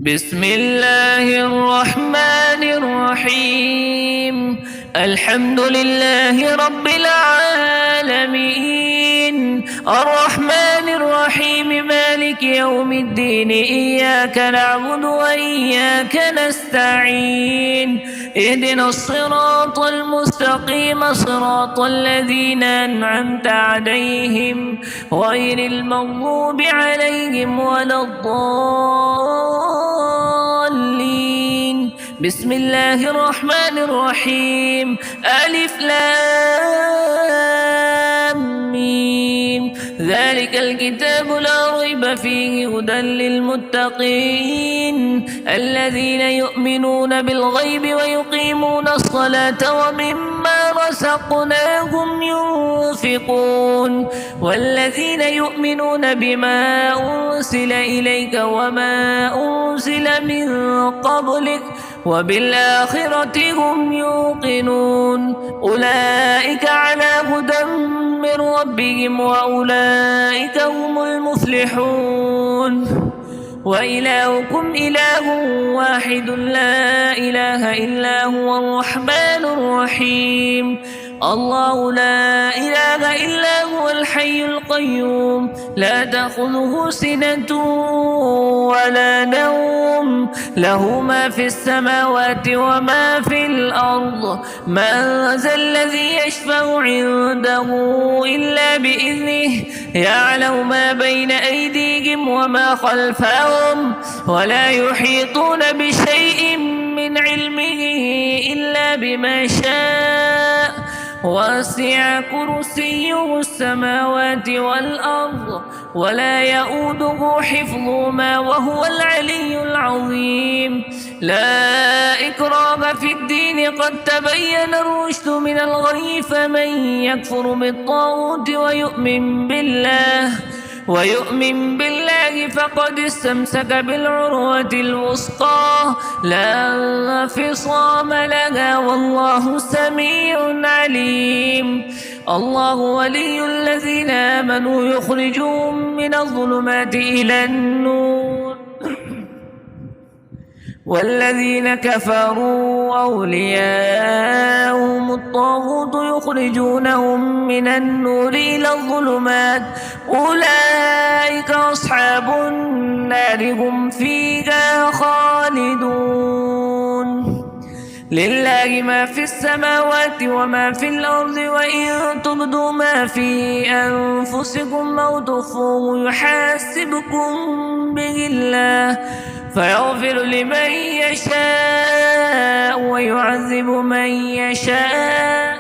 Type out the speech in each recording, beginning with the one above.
بسم الله الرحمن الرحيم. الحمد لله رب العالمين، الرحمن الرحيم، مالك يوم الدين. إياك نعبد وإياك نستعين. اهدنا الصراط المستقيم، صراط الذين أنعمت عليهم غير المغضوب عليهم ولا الضالين. بسم الله الرحمن الرحيم. ألف لام ميم. ذلك الكتاب لا ريب فيه هدى للمتقين الذين يؤمنون بالغيب ويقيمون الصلاة ومما رزقناهم ينفقون والذين يؤمنون بما أنزل إليك وما أنزل من قبلك وبالآخرة هم يوقنون. أولئك على هدى من ربهم وأولئك هم المفلحون. وإلهكم إله واحد لا إله إلا هو الرحمن الرحيم. الله لا إله إلا هو الحي القيوم، لا تأخذه سنة ولا نوم، له ما في السماوات وما في الأرض. من ذا الذي يشفع عنده إلا بإذنه، يعلم ما بين أيديهم وما خلفهم، ولا يحيطون بشيء من علمه إلا بما شاء. وسع كرسيه السماوات والأرض ولا يؤوده حفظهما وهو العلي العظيم. لا إكراه في الدين، قد تبين الرشد من الغي، فمن يكفر بالطاغوت ويؤمن بالله فقد استمسك بالعروة الوثقى لا انفصام لها، والله سميع عليم. الله ولي الذين آمنوا يخرجهم من الظلمات إلى النور، والذين كفروا أولياءهم الطاغوت يخرجونهم من النور إلى الظلمات. أولئك أصحاب النار، هم فيها خالدون. لله ما في السماوات وما في الأرض، وإن تبدوا ما في أنفسكم أو تخفوه يحاسبكم به الله، فيغفر لمن يشاء ويعذب من يشاء،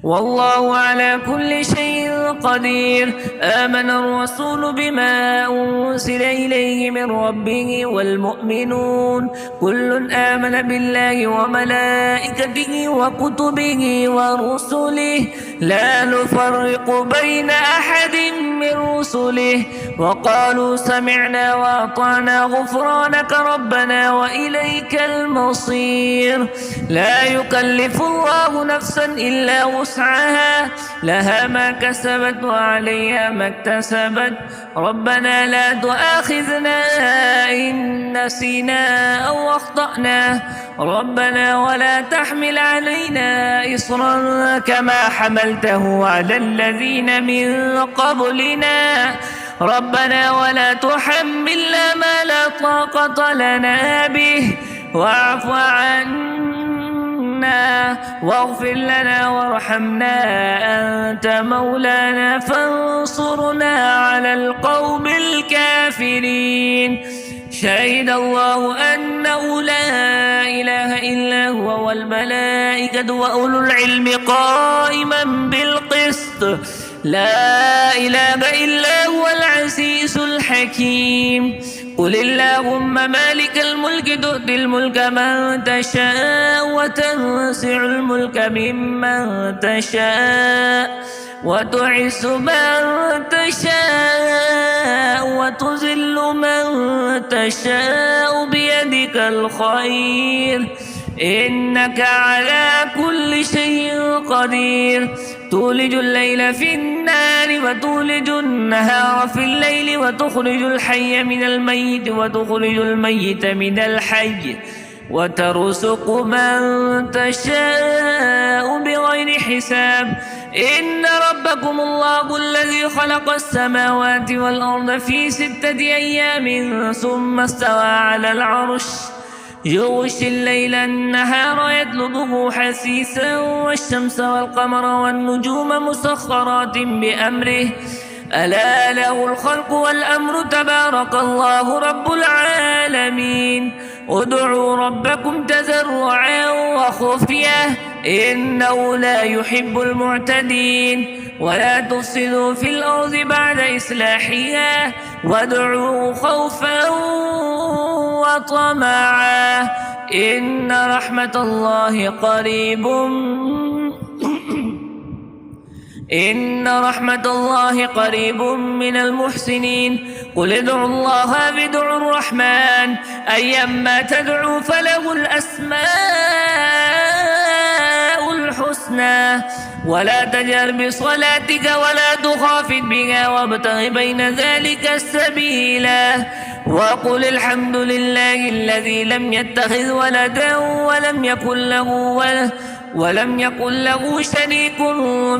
والله على كل شيء قدير. آمن الرسول بما أنزل إليه من ربه والمؤمنون كل آمن بالله وملائكته وكتبه ورسله لا نفرق بين أحد من رسله، وقالوا سمعنا وأطعنا غفرانك ربنا وإليك المصير. لا يكلف الله نفسا إلا وسعها، لها ما كسبت وعليها ما اكتسبت. ربنا لا تؤاخذنا إن نسينا أو أخطأنا، ربنا ولا تحمل علينا إصرا كما حملته على الذين من قبلنا، ربنا ولا تحملنا ما لا طاقة لنا به، واعف عنا واغفر لنا وارحمنا، أنت مولانا فانصرنا على القوم الكافرين. شهد الله أنه لا إله إلا هو والملائكة وأولو العلم قائما بالقسط، لا إله إلا هو العزيز الحكيم. قل اللهم مالك الملك تؤتي الملك من تشاء وتنزع الملك ممن تشاء وتعز من تشاء وتذل من تشاء بيدك الخير إنك على كل شيء قدير. تولج الليل في النهار وتولج النهار في الليل وتخرج الحي من الميت وتخرج الميت من الحي وترزق من تشاء بغير حساب. إن ربكم الله الذي خلق السماوات والأرض في 6 أيام ثم استوى على العرش يغشي الليل النهار يطلبه حثيثا والشمس والقمر والنجوم مسخرات بأمره ألا له الخلق والأمر تبارك الله رب العالمين. ادعوا ربكم تضرعا وخفية إنه لا يحب المعتدين ولا تفسدوا في الأرض بعد إصلاحها وادعوه خوفا وطمعا إن رحمة الله قريب إن رحمة الله قريب من المحسنين. قل ادعوا الله بدعوا الرحمن أيما تدعوا فله الأسماء الحسنى ولا تجهر بصلاتك ولا تخافت بها وابتغ بين ذلك السبيلا. وقل الحمد لله الذي لم يتخذ ولدا ولم يكن له شريك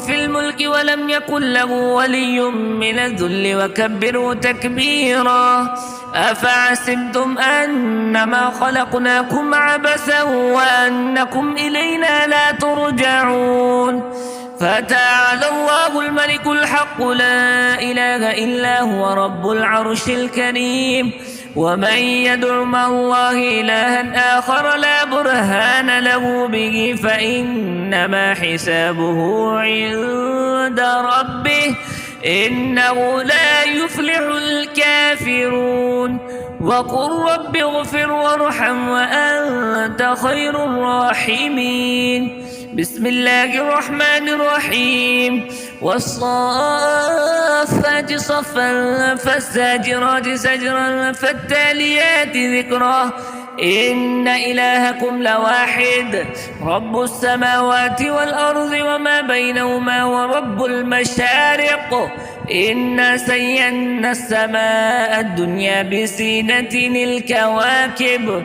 في الملك ولم يكن له ولي من الذل وكبره تكبيرا. أفحسبتم أنما خلقناكم عبثا وأنكم إلينا لا ترجعون. فتعالى الله الملك الحق لا إله إلا هو رب العرش الكريم. ومن يدع مع الله إلها آخر لا برهان له به فإنما حسابه عند ربه إنه لا يفلح الكافرون. وقل رب اغفر وارحم وأنت خير الراحمين. بسم الله الرحمن الرحيم. والصافات صفا فالزاجرات زجرا فالتاليات ذكرا. إن إلهكم لواحد رب السماوات والأرض وما بينهما ورب المشارق. إنا زينا السماء الدنيا بزينة الكواكب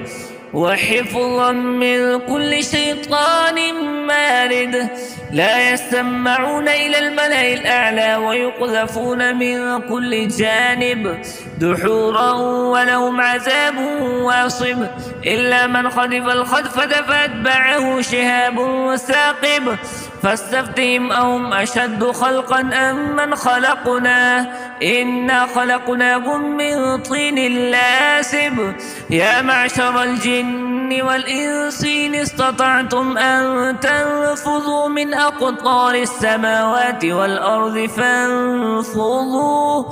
وحفظا من كل شيطان مارد. لا يسمعون إلى الملأ الأعلى ويقذفون من كل جانب دحورا ولهم عذاب واصب. إلا من خطف الخطفة فأتبعه شهاب وثاقب. فاستفتهم أهم أشد خلقا أم من خلقنا إنا خلقناهم من طين لازب. يا معشر الجن والإنس إن استطعتم أن تنفذوا من أقطار السماوات والأرض فانفذوا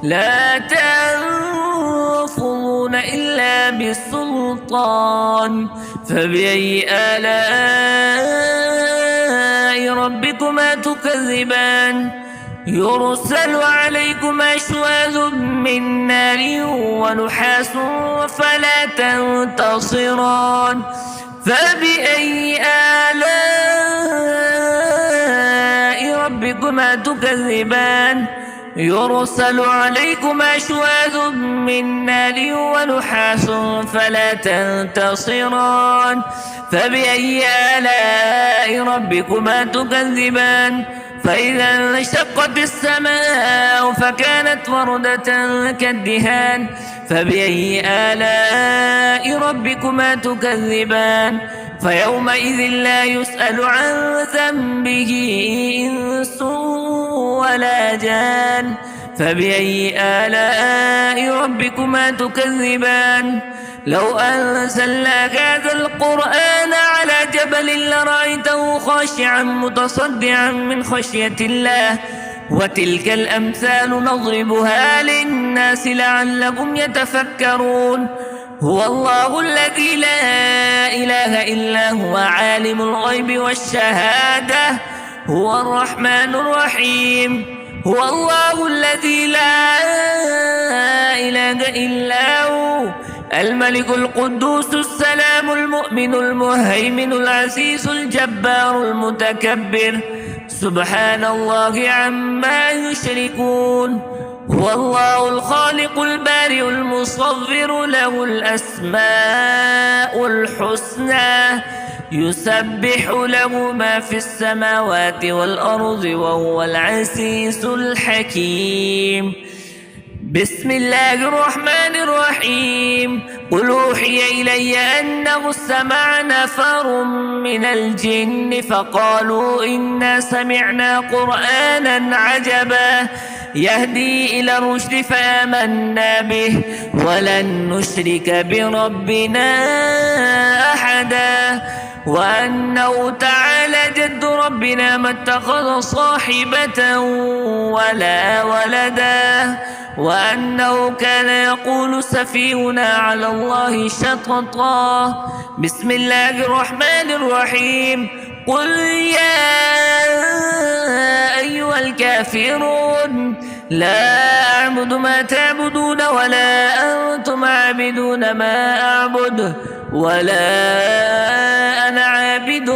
لا تنفذون إلا بالسلطان. فبأي آلاء ربكما تكذبان. يرسل عليكما شواذ من نار ونحاس فلا تنتصران. فبأي آلاء ربكما تكذبان. يرسل عليكما شواذ من نار ونحاس فلا تنتصران. فبأي آلاء ربكما تكذبان. فإذا انشقت السماء فكانت وردة كالدهان. فبأي آلاء ربكما تكذبان. فيومئذ لا يسأل عن ذنبه إنس ولا جان. فبأي آلاء ربكما تكذبان. لو أنزلنا هذا القرآن على جبل لرأيته خاشعا متصدعا من خشية الله. وتلك الأمثال نضربها للناس لعلهم يتفكرون. هو الله الذي لا إله إلا هو عالم الغيب والشهادة هو الرحمن الرحيم. هو الله الذي لا إله إلا هو الملك القدوس السلام المؤمن المهيمن العزيز الجبار المتكبر. سبحان الله عما يشركون. هو الله الخالق البارئ المصور، له الأسماء الحسنى، يسبح له ما في السماوات والأرض، وهو العزيز الحكيم. بسم الله الرحمن الرحيم. قل أوحي إلي أنه استمع نفر من الجن فقالوا إنا سمعنا قرآنا عجبا يهدي إلى الرشد فآمنا به ولن نشرك بربنا أحدا. وأنه تعالى جد ربنا ما اتخذ صاحبة ولا ولدا، وأنه كان يقول سفيهنا على الله شططا. بسم الله الرحمن الرحيم. قل يا أيها الكافرون لا أعبد ما تعبدون ولا أنتم عابدون ما أعبد ولا أنا عابد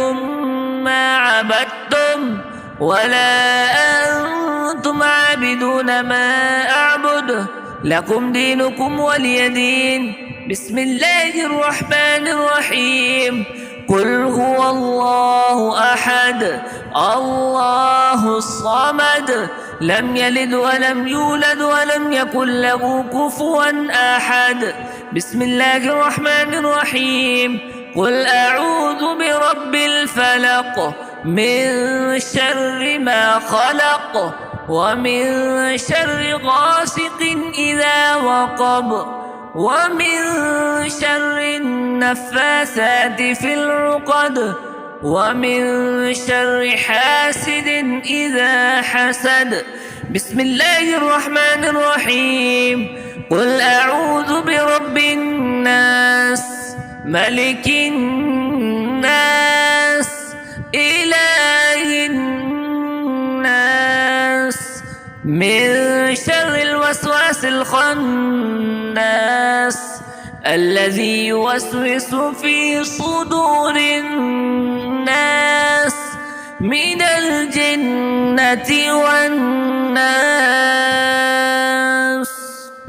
ما عبدتم ولا أنتم عابدون ما أعبد، لكم دينكم ولي دين. بسم الله الرحمن الرحيم. قل هو الله أحد الله الصمد لم يلد ولم يولد ولم يكن له كفوا أحد. بسم الله الرحمن الرحيم. قل أعوذ برب الفلق من شر ما خلق ومن شر غاسق إذا وقب ومن شر النفاثات في العقد ومن شر حاسد إذا حسد. بسم الله الرحمن الرحيم. قل أعوذ برب الناس ملك الناس إله الناس من شر الوسواس الخناس الذي يوسوس في صدور الناس من الجنة والناس.